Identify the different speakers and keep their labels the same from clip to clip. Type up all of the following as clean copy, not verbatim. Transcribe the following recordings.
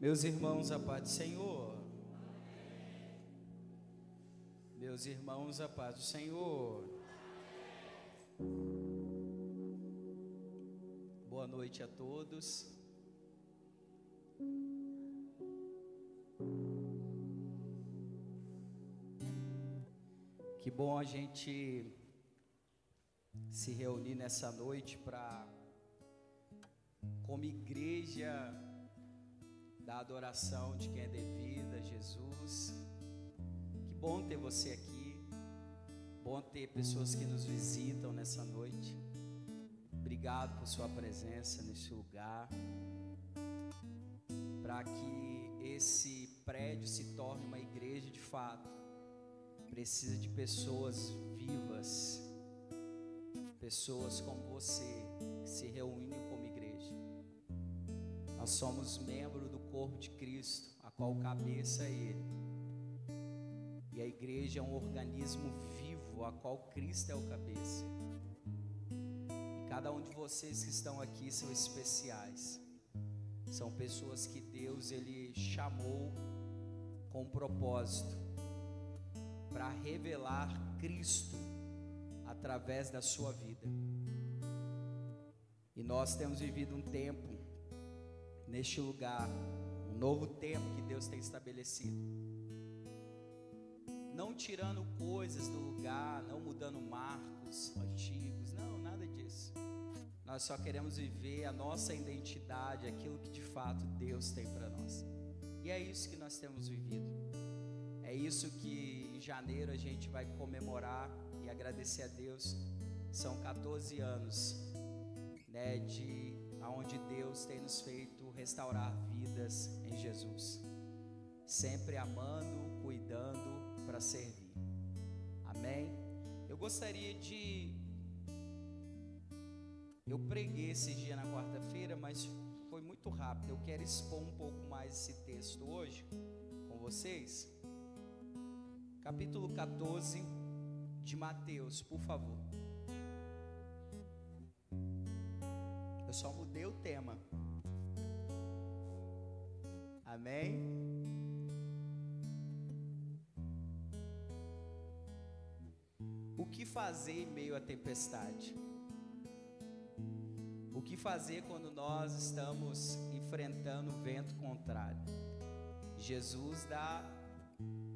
Speaker 1: Meus irmãos, a paz do Senhor. Meus irmãos, a paz do Senhor. Boa noite a todos. Que bom a gente se reunir nessa noite para, como igreja, da adoração de quem é devida a Jesus. Que bom ter você aqui, bom ter pessoas que nos visitam nessa noite. Obrigado por sua presença nesse lugar, para que esse prédio se torne uma igreja de fato. Precisa de pessoas vivas, pessoas como você, que se reúnem como igreja. Nós somos membros do corpo de Cristo, a qual cabeça é Ele. E a igreja é um organismo vivo, a qual Cristo é o cabeça. E cada um de vocês que estão aqui são especiais. São pessoas que Deus Ele chamou com um propósito, para revelar Cristo através da sua vida. E nós temos vivido um tempo neste lugar, um novo tempo que Deus tem estabelecido, não tirando coisas do lugar, não mudando marcos antigos, não, nada disso. Nós só queremos viver a nossa identidade, aquilo que de fato Deus tem para nós. E é isso que nós temos vivido. É isso que em janeiro a gente vai comemorar e agradecer a Deus. São 14 anos, né, de aonde Deus tem nos feito restaurar vidas em Jesus, sempre amando, cuidando para servir. Amém? Eu gostaria de... Eu preguei esse dia na quarta-feira, mas foi muito rápido. Eu quero expor um pouco mais esse texto hoje com vocês. Capítulo 14 de Mateus, por favor. Eu só mudei o tema. Amém? O que fazer em meio à tempestade? O que fazer quando nós estamos enfrentando o vento contrário? Jesus dá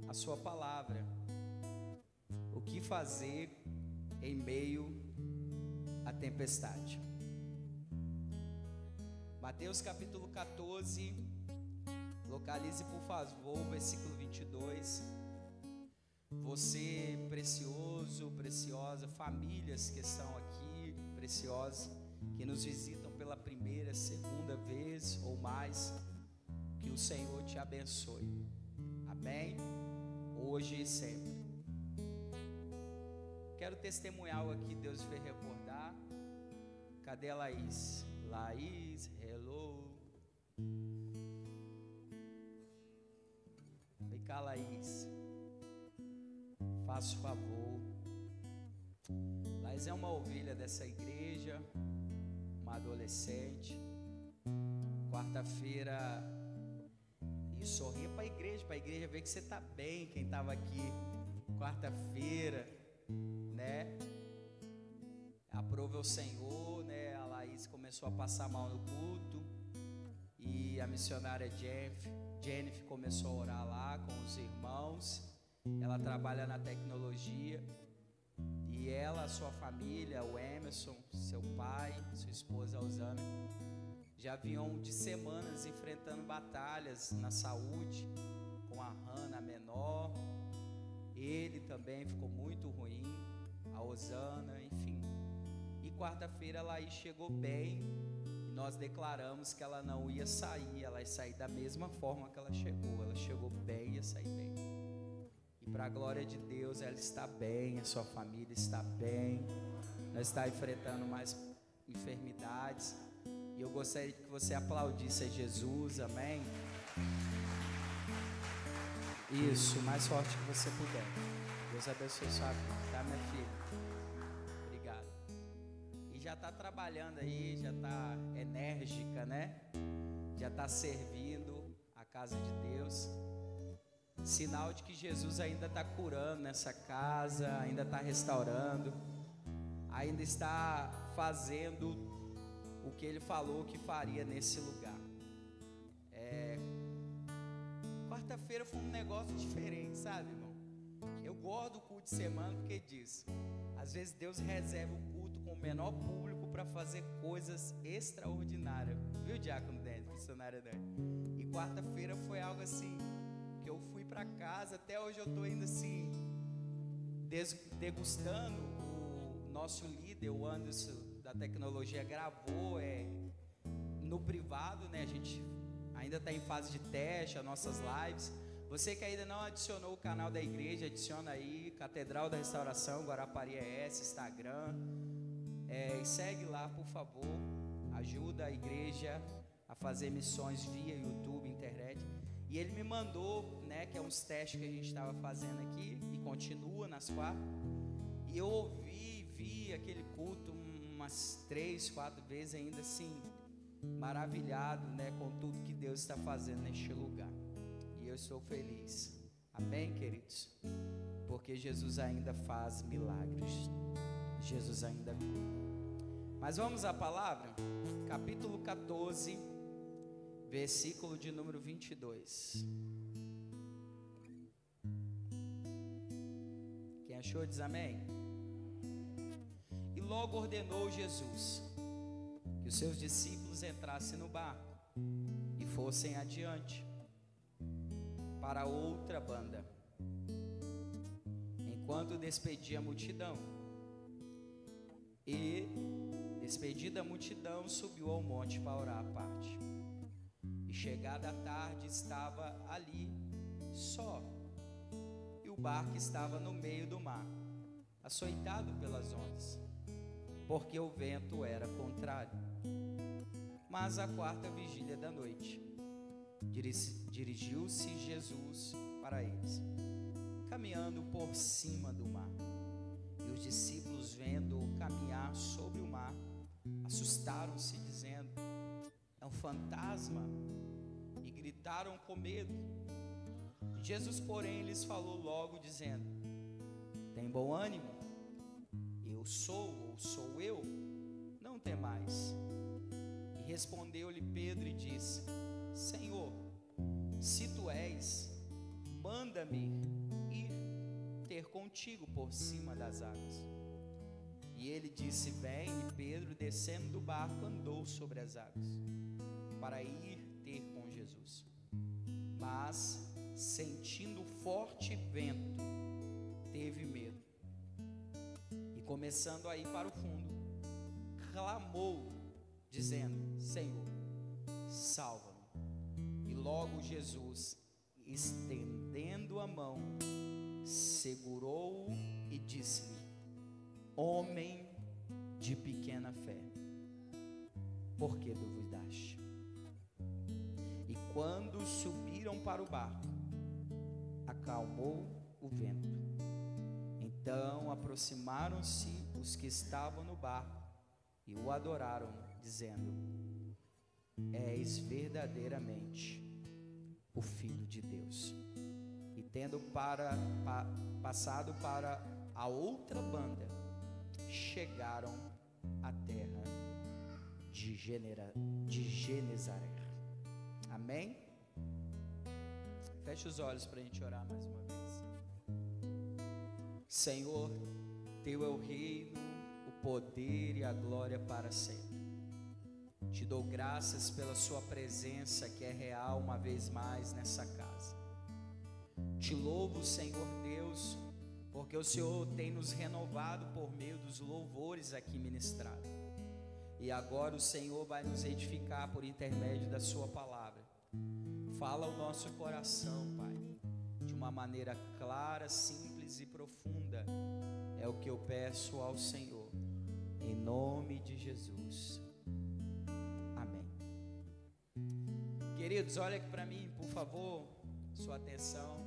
Speaker 1: a sua palavra. O que fazer em meio à tempestade? Mateus capítulo 14, localize por favor o versículo 22. Você precioso, preciosa, famílias que estão aqui, preciosas, que nos visitam pela primeira, segunda vez ou mais, que o Senhor te abençoe. Amém? Hoje e sempre. Quero testemunhar algo aqui, Deus fez recordar. Cadê a Laís? Laís, hello. Vem cá, Laís. Faça o favor. Laís é uma ovelha dessa igreja, uma adolescente. Quarta-feira, e sorria para a igreja ver que você está bem. Quem estava aqui quarta-feira, né? Aprove o Senhor, né? A Laís começou a passar mal no culto e a missionária Jennifer começou a orar lá com os irmãos. Ela trabalha na tecnologia e ela, a sua família, o Emerson, seu pai, sua esposa Osana, já vinham de semanas enfrentando batalhas na saúde, com a Hannah menor. Ele também ficou muito ruim, a Osana, enfim. E quarta-feira a Laís chegou bem e nós declaramos que ela não ia sair, ela ia sair da mesma forma que ela chegou bem e ia sair bem. E para a glória de Deus, ela está bem, a sua família está bem, não está enfrentando mais enfermidades. E eu gostaria que você aplaudisse a Jesus, amém? Isso, o mais forte que você puder. Deus abençoe sua vida, tá, minha filha? Obrigado. E já está trabalhando aí, já está enérgica, né? Já está servindo a casa de Deus. Sinal de que Jesus ainda está curando nessa casa, ainda está restaurando, ainda está fazendo o que Ele falou que faria nesse lugar. Quarta-feira foi um negócio diferente, sabe, irmão? Eu gosto do culto de semana porque diz, às vezes Deus reserva o culto com o menor público para fazer coisas extraordinárias, viu, Diácono Dente, missionária Dante? E quarta-feira foi algo assim, que eu fui para casa, até hoje eu estou ainda assim, degustando. O nosso líder, o Anderson da tecnologia, gravou no privado, né? A gente ainda está em fase de teste, as nossas lives. Você que ainda não adicionou o canal da igreja, adiciona aí, Catedral da Restauração, Guarapari ES, Instagram, e segue lá, por favor. Ajuda a igreja a fazer missões via YouTube, internet. E ele me mandou, né, que é uns testes que a gente estava fazendo aqui, e continua nas quartas. E eu vi aquele culto umas 3, 4 vezes ainda assim, maravilhado, né, com tudo que Deus está fazendo neste lugar. E eu estou feliz, amém, queridos? Porque Jesus ainda faz milagres, Jesus ainda cura. Mas vamos à palavra, capítulo 14, versículo de número 22. Quem achou diz amém. E logo ordenou Jesus que os seus discípulos entrassem no barco e fossem adiante para outra banda, enquanto despedia a multidão. E, despedida a multidão, subiu ao monte para orar à parte. E chegada a tarde, estava ali só, e o barco estava no meio do mar, açoitado pelas ondas, porque o vento era contrário. Mas à quarta vigília da noite, dirigiu-se Jesus para eles, caminhando por cima do mar. E os discípulos, vendo-o caminhar sobre o mar, assustaram-se, dizendo: é um fantasma, e gritaram com medo. Jesus, porém, lhes falou logo, dizendo: tem bom ânimo, eu sou, ou sou eu, não temais. E respondeu-lhe Pedro e disse: Senhor, se tu és, manda-me ir ter contigo por cima das águas. E ele disse: vem. E Pedro, descendo do barco, andou sobre as águas para ir ter com Jesus. Mas, sentindo forte vento, teve medo, e começando a ir para o fundo, clamou, dizendo: Senhor, salva-me. E logo Jesus, estendendo a mão, segurou-o e disse-lhe: homem de pequena fé, por que duvidaste? E quando subiram para o barco, acalmou o vento. Então aproximaram-se os que estavam no barco e o adoraram, dizendo: és verdadeiramente o Filho de Deus. E tendo passado para a outra banda, chegaram à terra de Genezaré. Amém? Feche os olhos para a gente orar mais uma vez. Senhor, teu é o reino, o poder e a glória para sempre. Te dou graças pela sua presença que é real uma vez mais nessa casa. Te louvo, Senhor Deus, porque o Senhor tem nos renovado por meio dos louvores aqui ministrados. E agora o Senhor vai nos edificar por intermédio da sua palavra. Fala ao nosso coração, Pai, de uma maneira clara, simples e profunda. É o que eu peço ao Senhor, em nome de Jesus. Amém. Queridos, olha aqui para mim, por favor, sua atenção.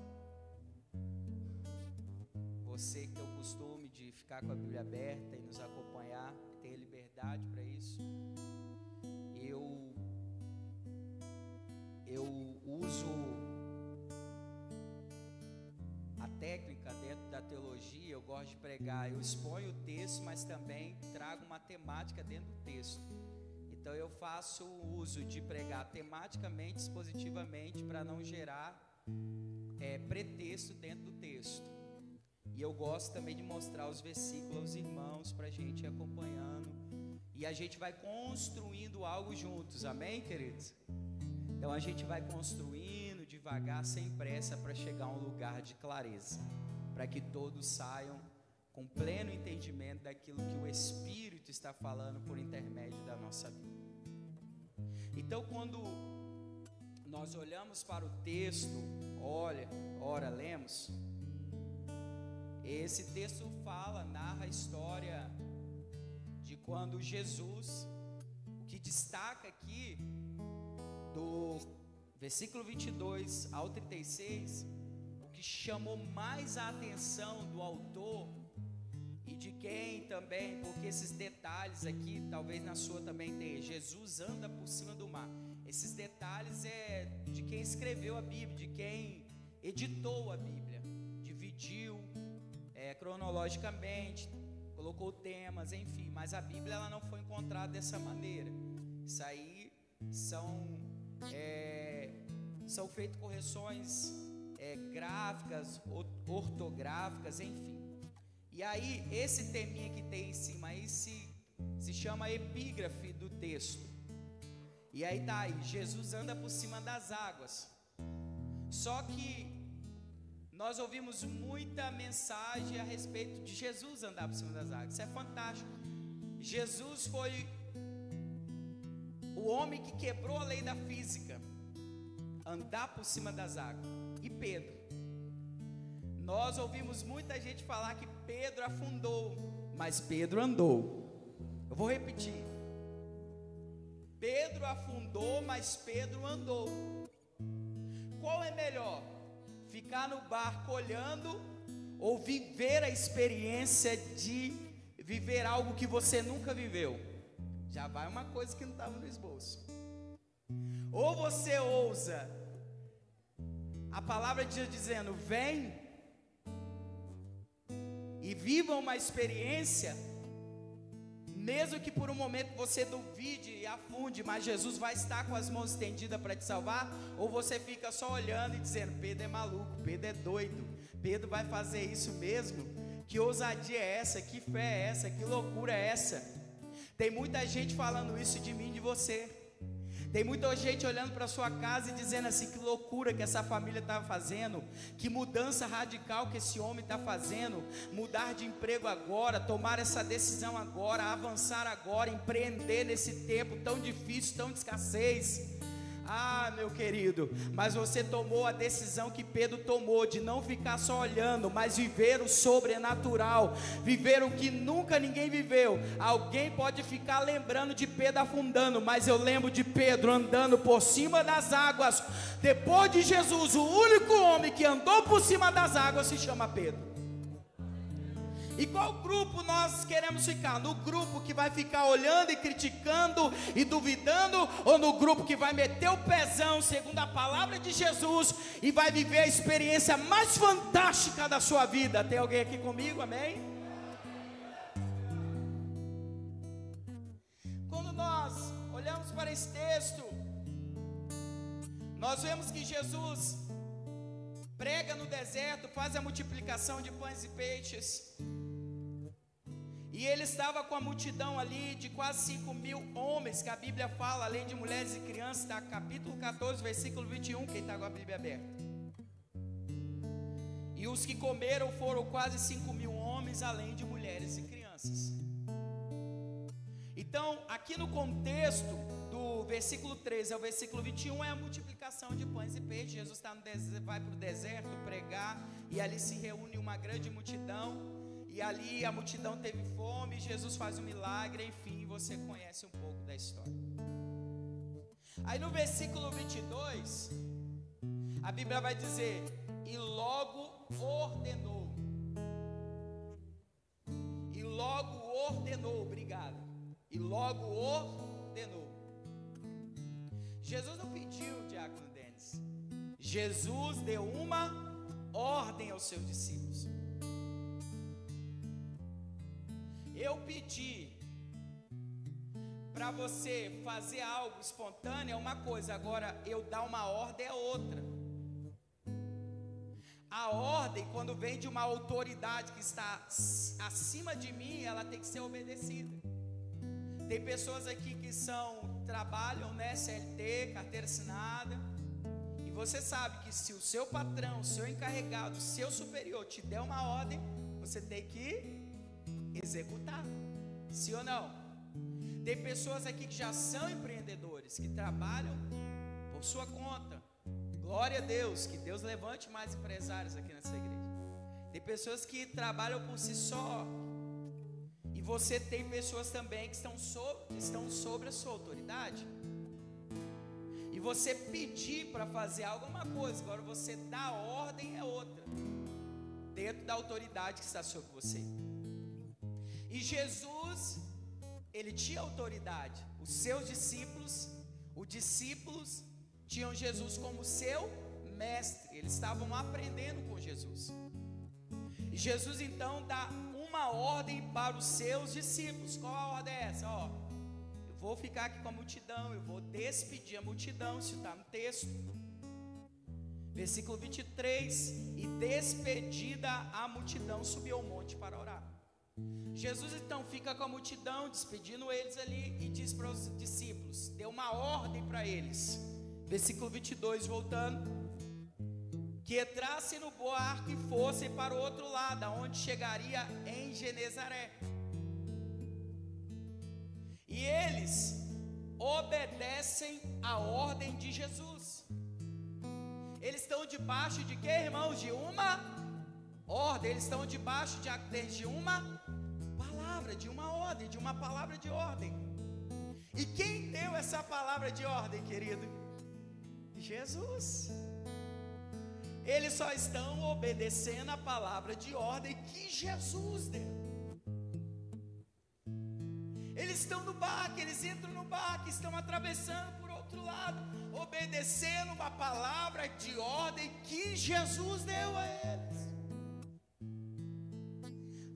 Speaker 1: Você que tem o costume de ficar com a Bíblia aberta e nos acompanhar, tem liberdade para isso. eu uso a técnica dentro da teologia. Eu gosto de pregar, eu exponho o texto, mas também trago uma temática dentro do texto. Então eu faço o uso de pregar tematicamente, expositivamente, para não gerar pretexto dentro do texto. E eu gosto também de mostrar os versículos aos irmãos, para a gente ir acompanhando, e a gente vai construindo algo juntos, amém, queridos? Então a gente vai construindo devagar, sem pressa, para chegar a um lugar de clareza, para que todos saiam com pleno entendimento daquilo que o Espírito está falando por intermédio da nossa vida. Então, quando nós olhamos para o texto, lemos, esse texto narra a história de quando Jesus, o que destaca aqui, do versículo 22 ao 36, o que chamou mais a atenção do autor, e de quem também, porque esses detalhes aqui, talvez na sua também tenha, Jesus anda por cima do mar. Esses detalhes é de quem escreveu a Bíblia, de quem editou a Bíblia, dividiu cronologicamente, colocou temas, enfim, mas a Bíblia ela não foi encontrada dessa maneira. Isso aí são feitas correções gráficas, ortográficas, enfim. E aí, esse teminha que tem em cima aí se chama epígrafe do texto. E aí tá aí, Jesus anda por cima das águas. Só que nós ouvimos muita mensagem a respeito de Jesus andar por cima das águas. Isso é fantástico. Jesus foi o homem que quebrou a lei da física, andar por cima das águas. E Pedro, nós ouvimos muita gente falar que Pedro afundou, mas Pedro andou. Eu vou repetir: Pedro afundou, mas Pedro andou. Qual é melhor? Ficar no barco olhando, ou viver a experiência de viver algo que você nunca viveu? Já vai uma coisa que não estava no esboço. Ou você ousa a palavra de Deus dizendo: vem e viva uma experiência, mesmo que por um momento você duvide e afunde, mas Jesus vai estar com as mãos estendidas para te salvar. Ou você fica só olhando e dizendo: Pedro é maluco, Pedro é doido, Pedro vai fazer isso mesmo? Que ousadia é essa? Que fé é essa? Que loucura é essa? Tem muita gente falando isso de mim e de você. Tem muita gente olhando para sua casa e dizendo assim: que loucura que essa família está fazendo, que mudança radical que esse homem está fazendo, mudar de emprego agora, tomar essa decisão agora, avançar agora, empreender nesse tempo tão difícil, tão de escassez. Ah, meu querido, mas você tomou a decisão que Pedro tomou, de não ficar só olhando, mas viver o sobrenatural, viver o que nunca ninguém viveu. Alguém pode ficar lembrando de Pedro afundando, mas eu lembro de Pedro andando por cima das águas. Depois de Jesus, o único homem que andou por cima das águas se chama Pedro. E qual grupo nós queremos ficar? No grupo que vai ficar olhando e criticando e duvidando, ou no grupo que vai meter o pezão segundo a palavra de Jesus e vai viver a experiência mais fantástica da sua vida? Tem alguém aqui comigo? Amém? Quando nós olhamos para esse texto, nós vemos que Jesus prega no deserto, faz a multiplicação de pães e peixes. E ele estava com a multidão ali de quase 5.000 homens, que a Bíblia fala, além de mulheres e crianças, está capítulo 14, versículo 21, quem está com a Bíblia aberta. E os que comeram foram quase 5.000 homens, além de mulheres e crianças. Então, aqui no contexto do versículo 13 ao versículo 21 é a multiplicação de pães e peixes. Jesus vai para o deserto pregar, e ali se reúne uma grande multidão. E ali a multidão teve fome, Jesus faz um milagre, enfim, você conhece um pouco da história. Aí no versículo 22, a Bíblia vai dizer: e logo ordenou. E logo ordenou, obrigado. E logo ordenou. Jesus não pediu, diácono Denis, Jesus deu uma ordem aos seus discípulos. Eu pedi para você fazer algo espontâneo é uma coisa, agora eu dar uma ordem é outra. A ordem, quando vem de uma autoridade que está acima de mim, ela tem que ser obedecida. Tem pessoas aqui que trabalham, né, CLT, carteira assinada, e você sabe que se o seu patrão, o seu encarregado, o seu superior te der uma ordem, você tem que executar, sim ou não? Tem pessoas aqui que já são empreendedores, que trabalham por sua conta. Glória a Deus, que Deus levante mais empresários aqui nessa igreja. Tem pessoas que trabalham por si só. E você tem pessoas também que estão sobre a sua autoridade. E você pedir para fazer algo é uma coisa, agora você dar ordem é outra, dentro da autoridade que está sobre você. E Jesus, ele tinha autoridade. Os seus discípulos, tinham Jesus como seu mestre. Eles estavam aprendendo com Jesus. E Jesus então dá uma ordem para os seus discípulos. Qual a ordem é essa? Eu vou ficar aqui com a multidão, eu vou despedir a multidão. Isso está no texto. Versículo 23. E despedida a multidão, subiu ao monte para orar. Jesus então fica com a multidão, despedindo eles ali, e diz para os discípulos, deu uma ordem para eles. Versículo 22, voltando, que entrassem no barco e fossem para o outro lado, aonde chegaria em Genezaré. E eles obedecem a ordem de Jesus. Eles estão debaixo de quê, irmãos? De uma ordem. Eles estão debaixo de uma palavra, de uma ordem, de uma palavra de ordem. E quem deu essa palavra de ordem, querido? Jesus. Eles só estão obedecendo a palavra de ordem que Jesus deu. Eles estão no barco, eles entram no barco, estão atravessando por outro lado, obedecendo uma palavra de ordem que Jesus deu a eles.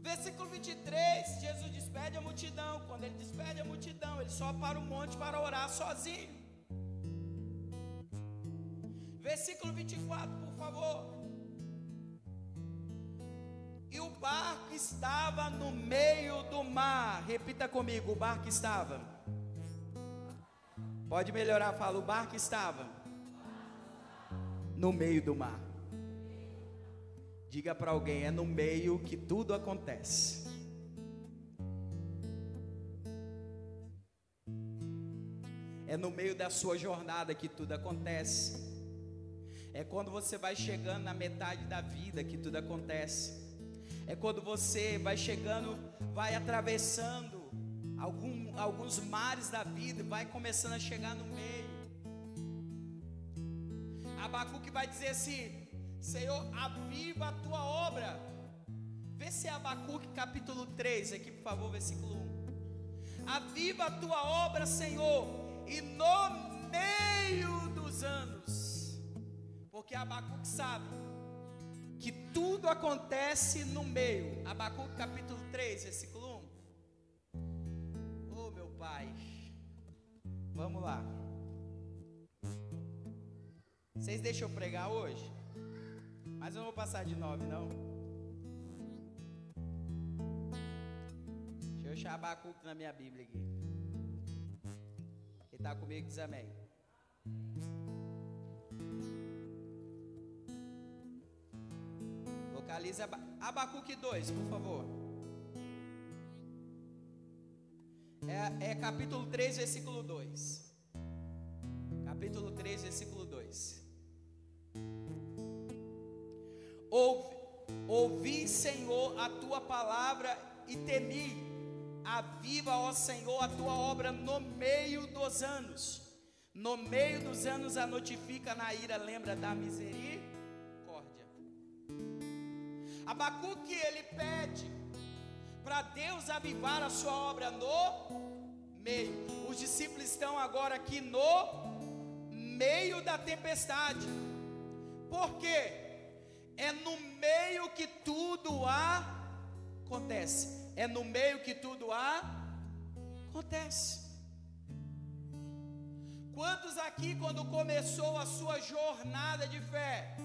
Speaker 1: Versículo 23, Jesus despede a multidão. Quando ele despede a multidão, ele sobe para o monte para orar sozinho. Versículo 24, por favor. E o barco estava no meio do mar. Repita comigo, o barco estava. Pode melhorar, fala, o barco estava no meio do mar. Diga para alguém, é no meio que tudo acontece. É no meio da sua jornada que tudo acontece. É quando você vai chegando na metade da vida que tudo acontece. É quando você vai chegando, vai atravessando alguns mares da vida e vai começando a chegar no meio. Abacuque vai dizer assim: Senhor, aviva a tua obra. Vê se é Abacuque capítulo 3 aqui, por favor, versículo 1. Aviva a tua obra, Senhor, e no meio dos anos. Porque Abacuque sabe que tudo acontece no meio. Abacuque capítulo 3, versículo 1. Oh, meu Pai, vamos lá. Vocês deixam eu pregar hoje? Mas eu não vou passar de 9 não. Deixa eu achar Abacuque na minha Bíblia aqui. Quem está comigo diz amém. Localiza Abacuque 2, por favor. É capítulo 3, versículo 2. Capítulo 3, versículo 2. Ouvi, Senhor, a tua palavra e temi. Aviva, ó Senhor, a tua obra no meio dos anos. No meio dos anos a notifica, na ira lembra da misericórdia. Abacuque, ele pede para Deus avivar a sua obra no meio. Os discípulos estão agora aqui no meio da tempestade. Por quê? É no meio que tudo acontece. É no meio que tudo acontece. Quantos aqui, quando começou a sua jornada de fé,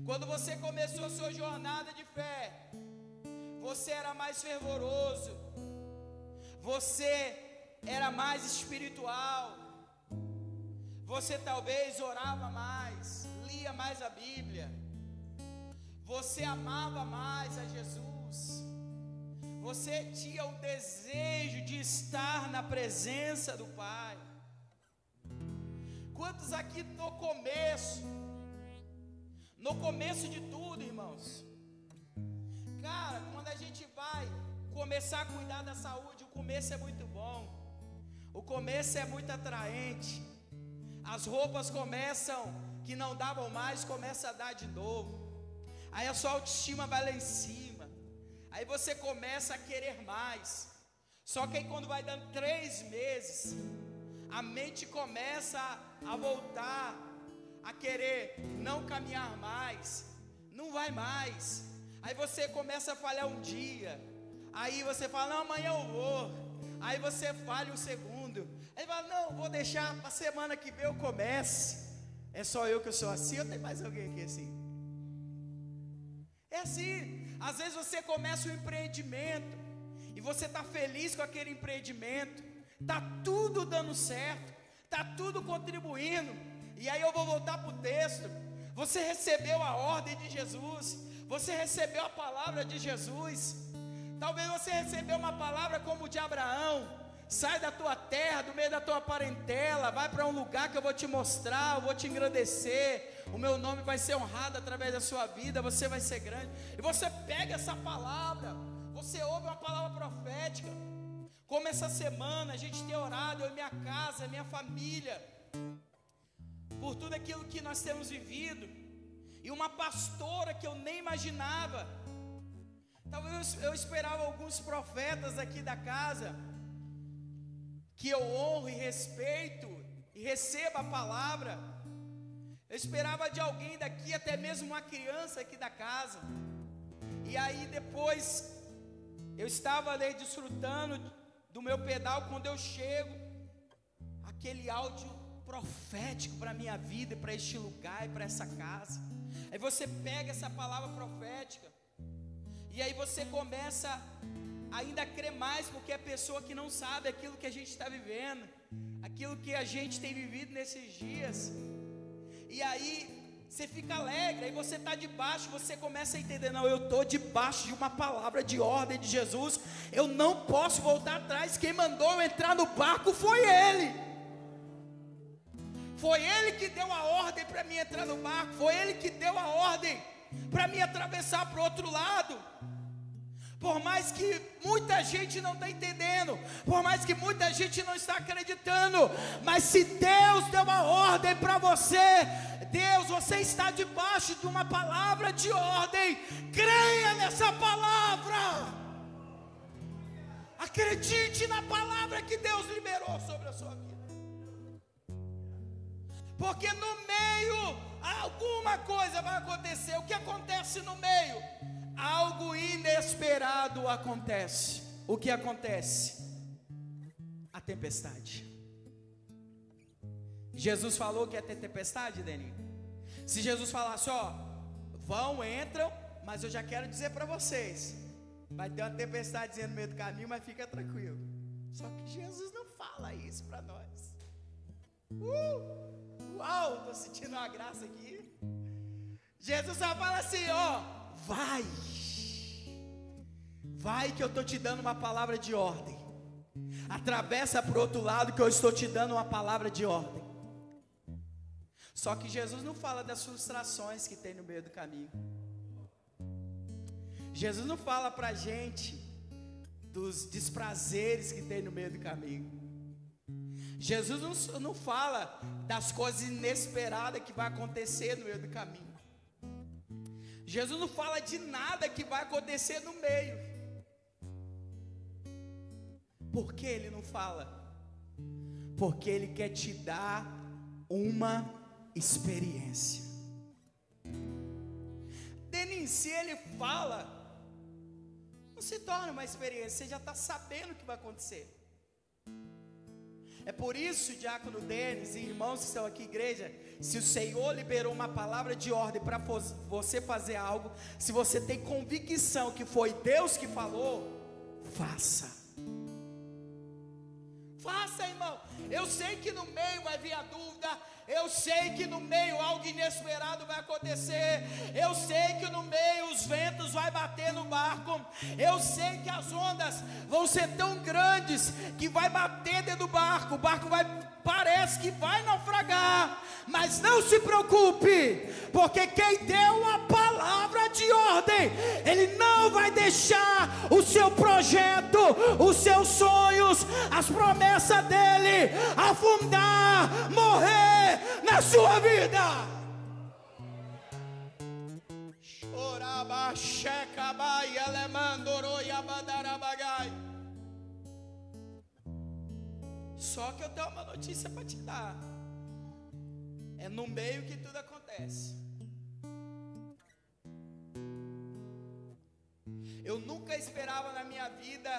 Speaker 1: quando você começou a sua jornada de fé, você era mais fervoroso, você era mais espiritual, você talvez orava mais, lia mais a Bíblia, você amava mais a Jesus, você tinha o desejo de estar na presença do Pai. Quantos aqui no começo de tudo, irmãos, cara, quando a gente vai começar a cuidar da saúde, o começo é muito bom, o começo é muito atraente, as roupas começam, que não davam mais, começa a dar de novo, aí a sua autoestima vai lá em cima, aí você começa a querer mais, só que aí quando vai dando 3 meses, a mente começa a voltar, a querer não caminhar mais, não vai mais, aí você começa a falhar um dia, aí você fala, não, amanhã eu vou, aí você falha o segundo, aí fala, não, vou deixar para a semana que vem eu comece, é só eu que sou assim, ou tem mais alguém aqui assim? É assim, às vezes você começa um empreendimento, e você está feliz com aquele empreendimento, está tudo dando certo, está tudo contribuindo, e aí eu vou voltar para o texto, você recebeu a ordem de Jesus, você recebeu a palavra de Jesus, talvez você recebeu uma palavra como de Abraão, sai da tua terra, do meio da tua parentela, vai para um lugar que eu vou te mostrar, eu vou te engrandecer, o meu nome vai ser honrado através da sua vida, você vai ser grande, e você pega essa palavra, você ouve uma palavra profética, como essa semana a gente tem orado, eu e minha casa, minha família, por tudo aquilo que nós temos vivido, e uma pastora que eu nem imaginava, talvez eu esperava alguns profetas aqui da casa, que eu honro e respeito, e receba a palavra, eu esperava de alguém daqui, até mesmo uma criança aqui da casa, e aí depois, eu estava ali desfrutando do meu pedal, quando eu chego, aquele áudio profético para a minha vida, para este lugar e para essa casa, aí você pega essa palavra profética, e aí você começa ainda a crer mais, porque é pessoa que não sabe aquilo que a gente está vivendo, aquilo que a gente tem vivido nesses dias, e aí você fica alegre, aí você está debaixo, você começa a entender, não, eu estou debaixo de uma palavra de ordem de Jesus, eu não posso voltar atrás, quem mandou eu entrar no barco foi Ele que deu a ordem para mim entrar no barco, foi Ele que deu a ordem para mim atravessar para o outro lado, por mais que muita gente não está entendendo, por mais que muita gente não está acreditando, mas se Deus deu a ordem para você, você está debaixo de uma palavra de ordem, creia nessa palavra, acredite na palavra que Deus liberou sobre a sua vida, porque no meio, alguma coisa vai acontecer, o que acontece no meio? Algo inesperado acontece. O que acontece? A tempestade. Jesus falou que ia ter tempestade, Deninho? Se Jesus falasse, ó, vão, entram, mas eu já quero dizer para vocês, vai ter uma tempestadezinha no meio do caminho, mas fica tranquilo. Só que Jesus não fala isso para nós. Uau, estou sentindo uma graça aqui. Jesus só fala assim, ó, vai que eu estou te dando uma palavra de ordem, atravessa para o outro lado que eu estou te dando uma palavra de ordem. Só que Jesus não fala das frustrações que tem no meio do caminho, Jesus não fala para a gente dos desprazeres que tem no meio do caminho, Jesus não fala das coisas inesperadas que vai acontecer no meio do caminho, Jesus não fala de nada que vai acontecer no meio. Por que Ele não fala? Porque Ele quer te dar uma experiência. assim, se ele fala, não se torna uma experiência, você já está sabendo o que vai acontecer. É por isso, diácono Denis e irmãos que estão aqui, igreja, se o Senhor liberou uma palavra de ordem para você fazer algo, se você tem convicção que foi Deus que falou, faça. Faça, irmão. Eu sei que no meio vai vir a dúvida, eu sei que no meio algo inesperado vai acontecer, eu sei que no meio os ventos vai bater no barco, eu sei que as ondas vão ser tão grandes que vai bater dentro do barco, o barco parece que vai naufragar, mas não se preocupe, porque quem deu a palavra de ordem, Ele não vai deixar o seu projeto, os seus sonhos, as promessas dEle afundar, morrer na sua vida. Só que eu tenho uma notícia para te dar. É no meio que tudo acontece. Eu nunca esperava na minha vida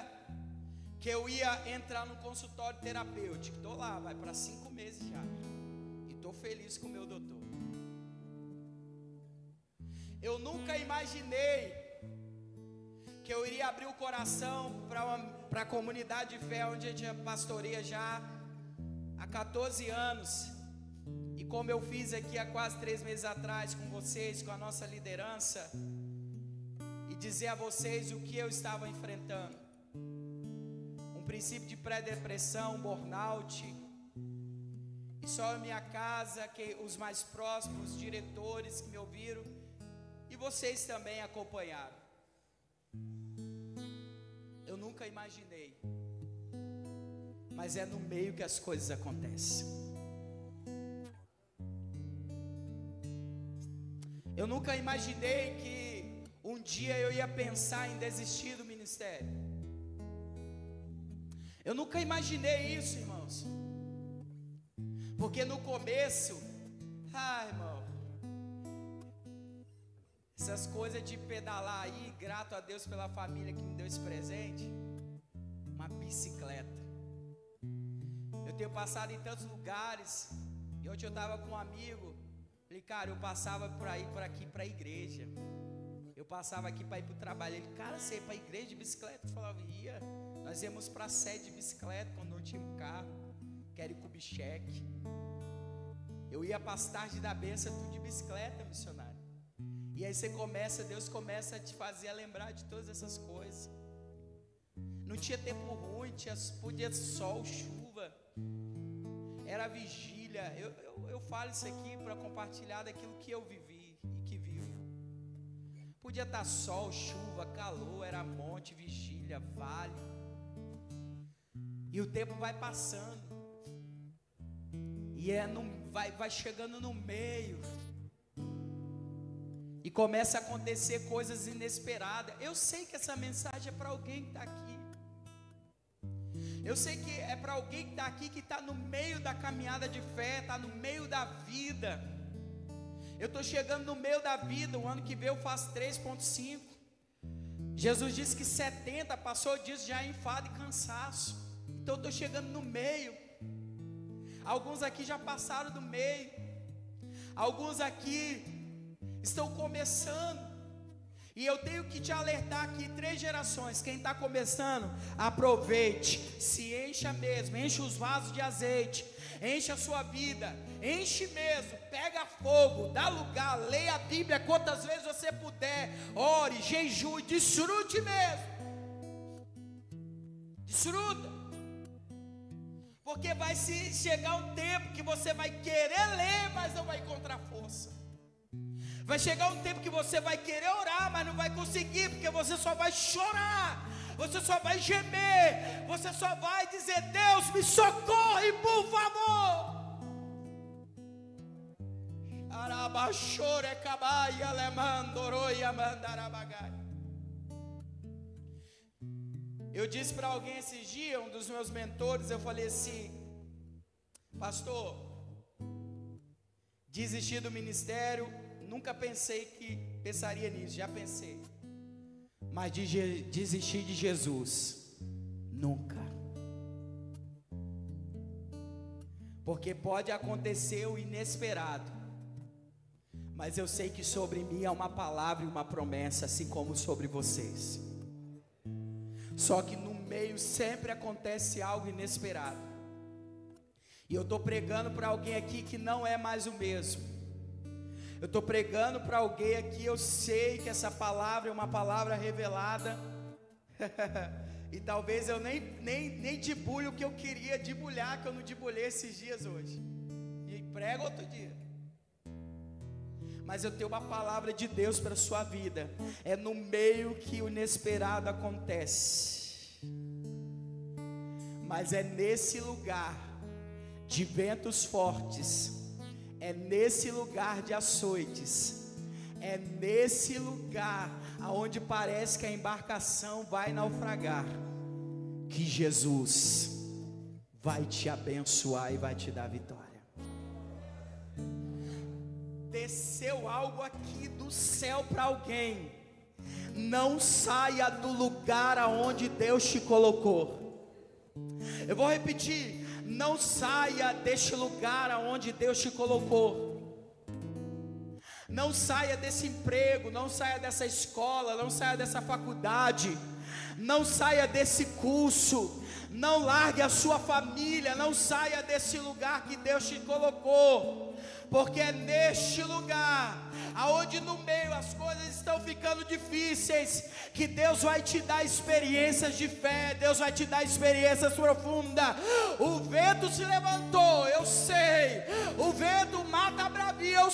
Speaker 1: que eu ia entrar no consultório terapêutico. Estou lá, vai para 5 meses já. E estou feliz com o meu doutor. Eu nunca imaginei que eu iria abrir o coração para a comunidade de fé, onde a gente pastoreia já há 14 anos. E como eu fiz aqui há quase 3 meses atrás com vocês, com a nossa liderança, e dizer a vocês o que eu estava enfrentando. Um princípio de pré-depressão, burnout. E só em minha casa, que os mais próximos, os diretores que me ouviram, e vocês também acompanharam. Eu nunca imaginei, mas é no meio que as coisas acontecem. Eu nunca imaginei que um dia eu ia pensar em desistir do ministério. Eu nunca imaginei isso, irmãos, porque no começo, irmão, essas coisas de pedalar aí, grato a Deus pela família que me deu esse presente, uma bicicleta. Eu tenho passado em tantos lugares, e ontem eu estava com um amigo, falei, cara, eu passava por aí, por aqui, para a igreja. Eu passava aqui para ir para o trabalho. Ele, cara, você ia para a igreja de bicicleta? Eu falava, ia. Nós íamos para a sede de bicicleta quando não tinha um carro, que era em Kubitschek. Eu ia para as tardes da benção, tudo de bicicleta, missionário. E aí você começa, Deus começa a te fazer a lembrar de todas essas coisas. Não tinha tempo ruim, podia sol, chuva, era vigília. Eu falo isso aqui para compartilhar daquilo que eu vivi e que vivo. Podia estar sol, chuva, calor, era monte, vigília, vale. E o tempo vai passando. E vai chegando no meio. E começa a acontecer coisas inesperadas. Eu sei que essa mensagem é para alguém que está aqui. Eu sei que é para alguém que está aqui, que está no meio da caminhada de fé, está no meio da vida. Eu estou chegando no meio da vida, o ano que vem eu faço 3.5. Jesus disse que 70, passou disso já é enfado e cansaço. Então eu estou chegando no meio. Alguns aqui já passaram do meio. Alguns aqui estão começando. E eu tenho que te alertar aqui, 3 gerações. Quem está começando, aproveite, se encha mesmo, enche os vasos de azeite, enche a sua vida, enche mesmo, pega fogo, dá lugar, leia a Bíblia quantas vezes você puder, ore, jejue, desfrute mesmo, desfruta, porque vai chegar um tempo que você vai querer ler, mas não vai encontrar força. Vai chegar um tempo que você vai querer orar, mas não vai conseguir, porque você só vai chorar, você só vai gemer, você só vai dizer, Deus me socorre, por favor. Eu disse para alguém esses dias, um dos meus mentores, eu falei assim, pastor, desistir do ministério nunca pensei que pensaria nisso, já pensei. Mas desistir de Jesus, nunca. Porque pode acontecer o inesperado, mas eu sei que sobre mim há uma palavra e uma promessa, assim como sobre vocês. Só que no meio sempre acontece algo inesperado. E eu estou pregando para alguém aqui que não é mais o mesmo. Eu estou pregando para alguém aqui, eu sei que essa palavra é uma palavra revelada. E talvez eu nem debulhe o que eu queria debulhar, que eu não debulhei esses dias hoje. E prego outro dia. Mas eu tenho uma palavra de Deus para a sua vida. É no meio que o inesperado acontece. Mas é nesse lugar de ventos fortes, é nesse lugar de açoites, é nesse lugar aonde parece que a embarcação vai naufragar, que Jesus vai te abençoar e vai te dar vitória. Desceu algo aqui do céu para alguém. Não saia do lugar aonde Deus te colocou. Eu vou repetir. Não saia deste lugar aonde Deus te colocou. Não saia desse emprego, não saia dessa escola, não saia dessa faculdade, não saia desse curso, não largue a sua família, não saia desse lugar que Deus te colocou, porque é neste lugar, aonde no meio as coisas estão ficando difíceis, que Deus vai te dar experiências de fé, Deus vai te dar experiências profundas. O vento se levantou, eu sei, o vento mata a bravia, eu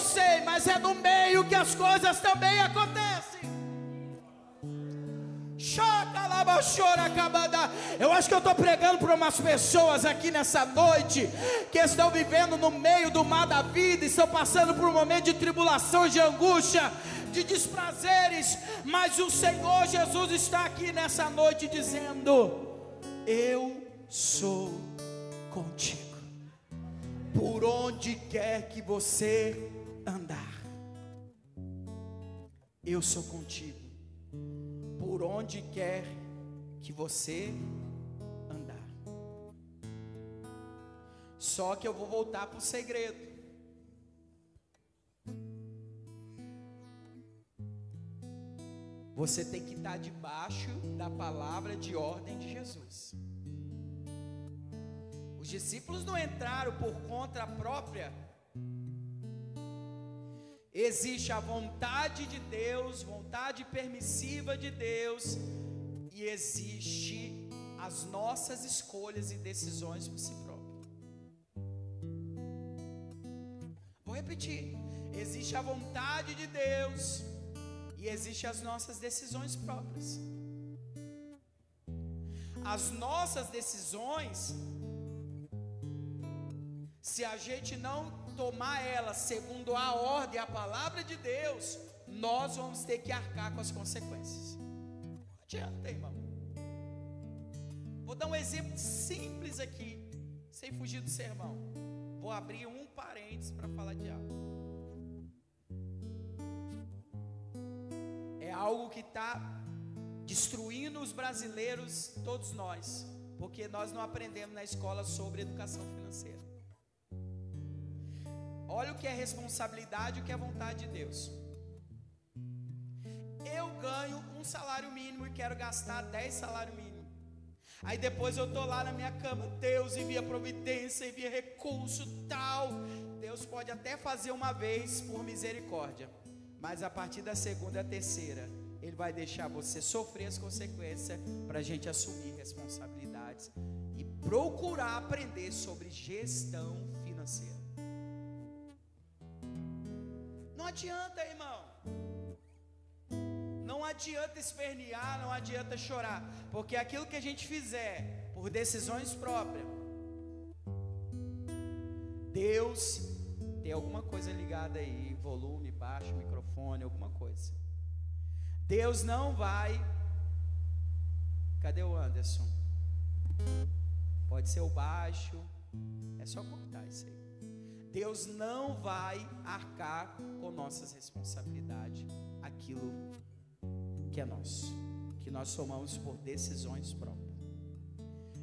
Speaker 1: sei, mas é no meio que as coisas também acontecem. Eu acho que eu estou pregando para umas pessoas aqui nessa noite que estão vivendo no meio do mar da vida, estão passando por um momento de tribulação, de angústia, de desprazeres, mas o Senhor Jesus está aqui nessa noite dizendo: eu sou contigo, por onde quer que você andar, eu sou contigo, por onde quer que você andar. Só que eu vou voltar para o segredo. Você tem que estar debaixo da palavra de ordem de Jesus. Os discípulos não entraram por conta própria. Existe a vontade de Deus, vontade permissiva de Deus, e existe as nossas escolhas e decisões por si próprio. Vou repetir: existe a vontade de Deus e existe as nossas decisões próprias. As nossas decisões, se a gente não tomar elas segundo a ordem, a palavra de Deus, nós vamos ter que arcar com as consequências. Não adianta, irmão. Vou dar um exemplo simples aqui, sem fugir do sermão. Vou abrir um parênteses para falar de algo. É algo que está destruindo os brasileiros, todos nós, porque nós não aprendemos na escola sobre educação financeira. Olha o que é responsabilidade e o que é vontade de Deus. Eu ganho um salário mínimo e quero gastar 10 salários mínimos. Aí depois eu estou lá na minha cama, Deus envia providência, envia recurso, tal. Deus pode até fazer uma vez por misericórdia, mas a partir da segunda e terceira, Ele vai deixar você sofrer as consequências para a gente assumir responsabilidades e procurar aprender sobre gestão financeira. Não adianta, irmão. Não adianta espernear, não adianta chorar, porque aquilo que a gente fizer por decisões próprias, Deus tem alguma coisa ligada aí, volume, baixo, microfone, alguma coisa. Deus não vai. Cadê o Anderson? Pode ser o baixo, é só cortar isso aí. Deus não vai arcar com nossas responsabilidades, aquilo que é nosso, que nós tomamos por decisões próprias.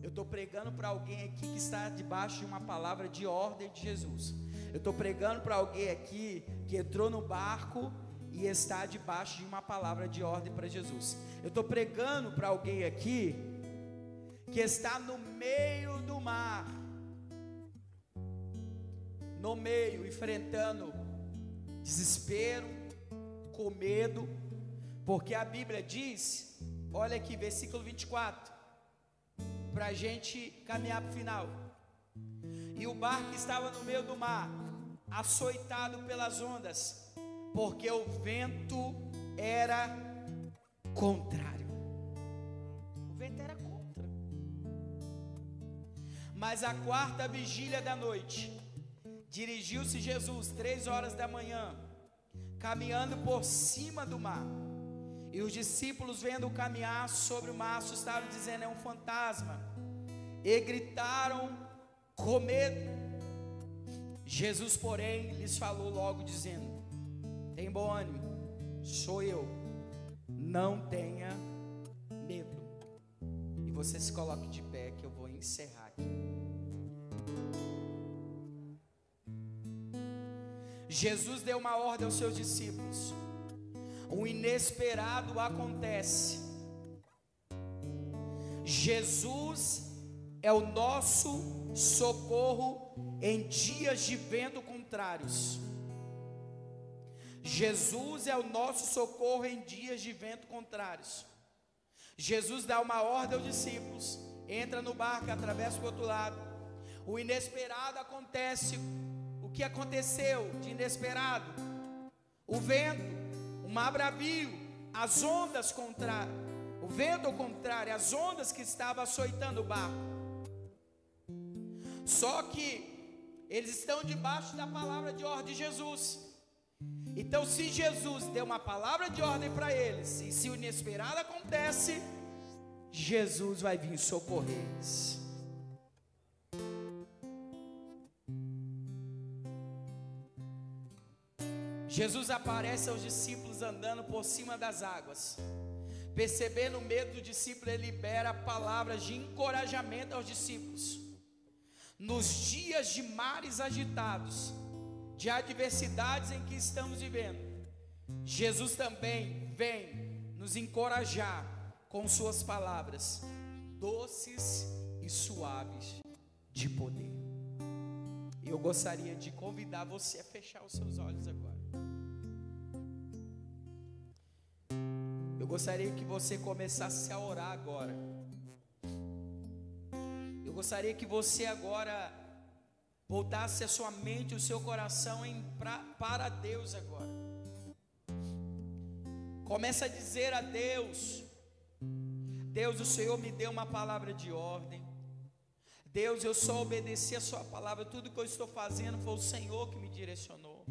Speaker 1: Eu estou pregando para alguém aqui que está debaixo de uma palavra de ordem de Jesus. Eu estou pregando para alguém aqui que entrou no barco e está debaixo de uma palavra de ordem para Jesus. Eu estou pregando para alguém aqui que está no meio do mar, no meio, enfrentando desespero, com medo, porque a Bíblia diz, olha aqui, versículo 24, para a gente caminhar para o final. E o barco estava no meio do mar, açoitado pelas ondas, porque o vento era contrário. O vento era contra. Mas à quarta vigília da noite, dirigiu-se Jesus 3 horas da manhã, caminhando por cima do mar. E os discípulos, vendo-o caminhar sobre o mar, assustaram, dizendo: é um fantasma. E gritaram com medo. Jesus, porém, lhes falou logo, dizendo: tem bom ânimo, sou eu, não tenha medo. E você se coloque de pé, que eu vou encerrar aqui. Jesus deu uma ordem aos seus discípulos. O inesperado acontece. Jesus é o nosso socorro em dias de vento contrários. Jesus é o nosso socorro em dias de vento contrários. Jesus dá uma ordem aos discípulos, entra no barco, atravessa para o outro lado. O inesperado acontece. O que aconteceu de inesperado? O vento, o mar bravio, as ondas contrárias, o vento ao contrário, as ondas que estavam açoitando o barco. Só que eles estão debaixo da palavra de ordem de Jesus. Então, se Jesus deu uma palavra de ordem para eles, e se o inesperado acontece, Jesus vai vir socorrer eles. Jesus aparece aos discípulos andando por cima das águas. Percebendo o medo do discípulo, ele libera palavras de encorajamento aos discípulos. Nos dias de mares agitados, de adversidades em que estamos vivendo, Jesus também vem nos encorajar com suas palavras doces e suaves de poder. Eu gostaria de convidar você a fechar os seus olhos agora. Eu gostaria que você começasse a orar agora. Eu gostaria que você agora voltasse a sua mente, o seu coração para Deus agora. Começa a dizer a Deus: Deus, o Senhor me deu uma palavra de ordem. Deus, eu só obedeci a sua palavra. Tudo que eu estou fazendo foi o Senhor que me direcionou.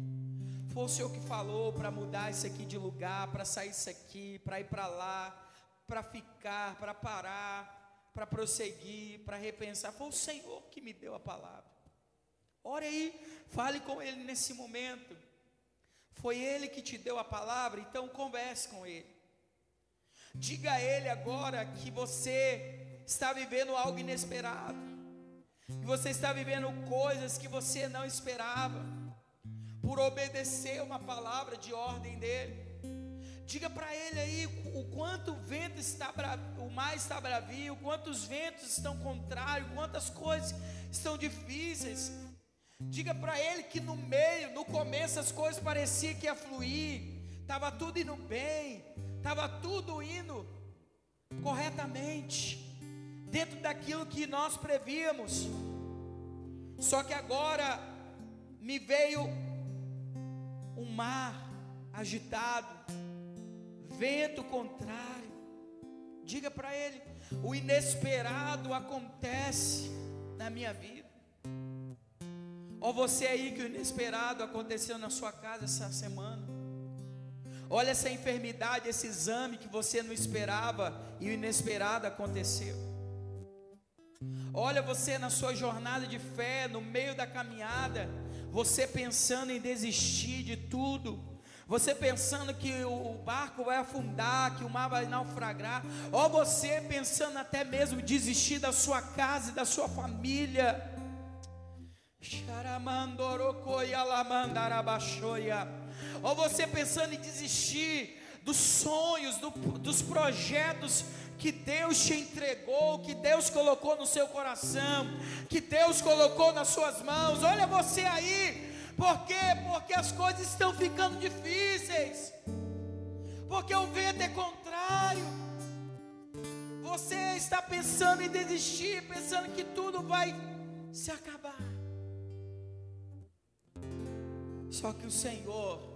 Speaker 1: Foi o Senhor que falou para mudar isso aqui de lugar, para sair isso aqui, para ir para lá, para ficar, para parar, para prosseguir, para repensar. Foi o Senhor que me deu a palavra. Ore aí, fale com Ele nesse momento. Foi Ele que te deu a palavra, então converse com Ele. Diga a Ele agora que você está vivendo algo inesperado, que você está vivendo coisas que você não esperava, por obedecer uma palavra de ordem dele. Diga para ele aí o quanto o vento está o mar está bravio, quantos ventos estão contrários, quantas coisas estão difíceis. Diga para ele que no meio, no começo as coisas pareciam que ia fluir, estava tudo indo bem, estava tudo indo corretamente, dentro daquilo que nós prevíamos. Só que agora me veio um mar agitado, vento contrário. Diga para ele: o inesperado acontece na minha vida. Ó, você aí que o inesperado aconteceu na sua casa essa semana. Olha essa enfermidade, esse exame que você não esperava e o inesperado aconteceu. Olha você na sua jornada de fé, no meio da caminhada, você pensando em desistir de tudo, você pensando que o barco vai afundar, que o mar vai naufragar, ou você pensando até mesmo em desistir da sua casa e da sua família, ou você pensando em desistir dos sonhos, dos projetos que Deus te entregou, que Deus colocou no seu coração, que Deus colocou nas suas mãos. Olha você aí, por quê? Porque as coisas estão ficando difíceis, porque o vento é contrário. Você está pensando em desistir, pensando que tudo vai se acabar. Só que o Senhor,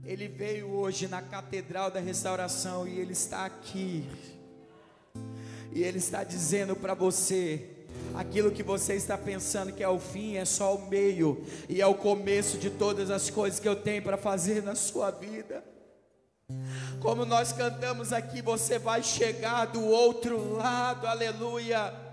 Speaker 1: Ele veio hoje na Catedral da Restauração e Ele está aqui. E Ele está dizendo para você: aquilo que você está pensando que é o fim, é só o meio e é o começo de todas as coisas que eu tenho para fazer na sua vida. Como nós cantamos aqui, você vai chegar do outro lado, aleluia.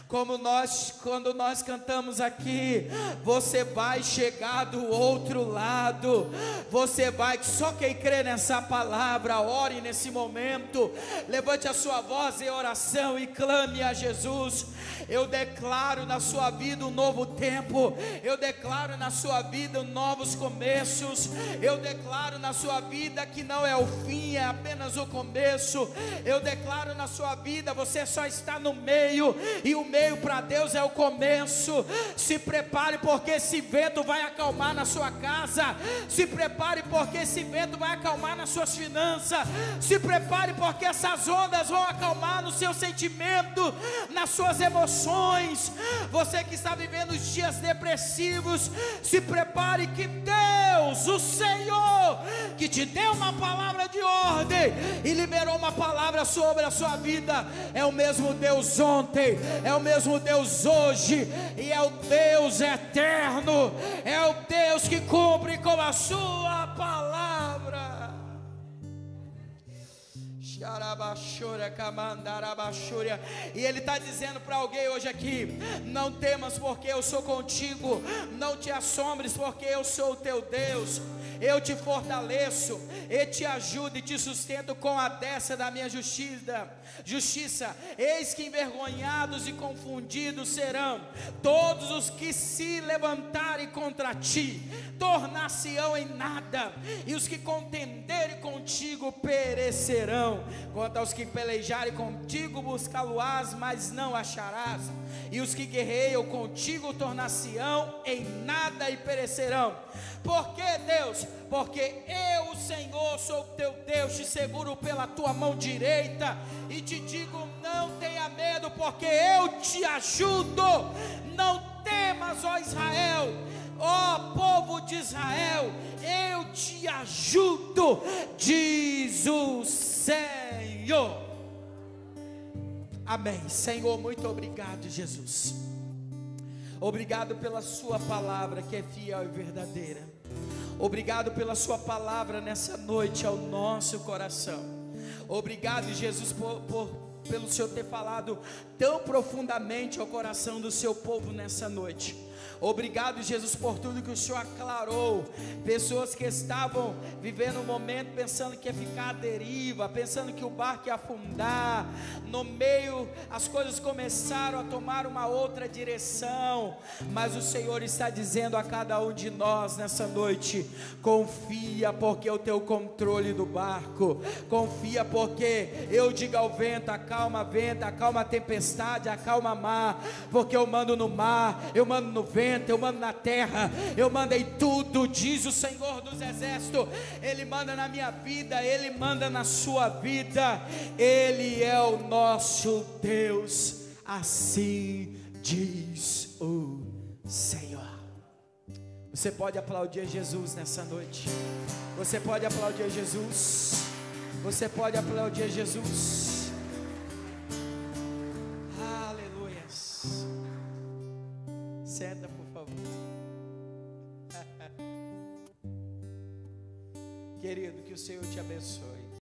Speaker 1: Quando nós cantamos aqui, você vai chegar do outro lado. Você vai, só quem crê nessa palavra, ore nesse momento, levante a sua voz em oração e clame a Jesus. Eu declaro na sua vida um novo tempo, eu declaro na sua vida novos começos, eu declaro na sua vida que não é o fim, é apenas o começo. Eu declaro na sua vida, você só está no meio, e o meio para Deus é o começo. Se prepare, porque esse vento vai acalmar na sua casa. Se prepare, porque esse vento vai acalmar nas suas finanças. Se prepare, porque essas ondas vão acalmar no seu sentimento, nas suas emoções. Você que está vivendo os dias depressivos, se prepare que Deus, o Senhor, que te deu uma palavra de ordem e liberou uma palavra sobre a sua vida, é o mesmo Deus ontem, é o mesmo Deus hoje, e é o Deus eterno, é o Deus que cumpre com a sua palavra. E Ele está dizendo para alguém hoje aqui: não temas, porque eu sou contigo. Não te assombres, porque eu sou o teu Deus. Eu te fortaleço, e te ajudo e te sustento com a destra da minha justiça. Eis que envergonhados e confundidos serão todos os que se levantarem contra ti, tornar-se-ão em nada, e os que contenderem contigo perecerão. Quanto aos que pelejarem contigo, buscá-lo-ás, mas não acharás. E os que guerreiam contigo tornar-se-ão em nada e perecerão. Por que, Deus? Porque eu, o Senhor, sou o teu Deus, te seguro pela tua mão direita e te digo: não tenha medo, porque eu te ajudo. Não temas, ó Israel, ó povo de Israel, eu te ajudo, diz o Senhor. Amém. Senhor, muito obrigado, Jesus. Obrigado pela sua palavra, que é fiel e verdadeira. Obrigado pela sua palavra nessa noite ao nosso coração. Obrigado, Jesus, pelo Senhor ter falado tão profundamente ao coração do seu povo nessa noite. Obrigado, Jesus, por tudo que o Senhor aclarou. Pessoas que estavam vivendo um momento pensando que ia ficar à deriva, pensando que o barco ia afundar. No meio, as coisas começaram a tomar uma outra direção, mas o Senhor está dizendo a cada um de nós nessa noite: confia, porque eu tenho o controle do barco. Confia, porque eu digo ao vento: acalma a tempestade, acalma mar, porque eu mando no mar, eu mando no vento, eu mando na terra, eu mando em tudo, diz o Senhor dos Exércitos. Ele manda na minha vida, Ele manda na sua vida. Ele é o nosso Deus, assim diz o Senhor. Você pode aplaudir Jesus nessa noite. Você pode aplaudir Jesus. Você pode aplaudir Jesus. Aleluias. Senta, por favor. Querido, que o Senhor te abençoe.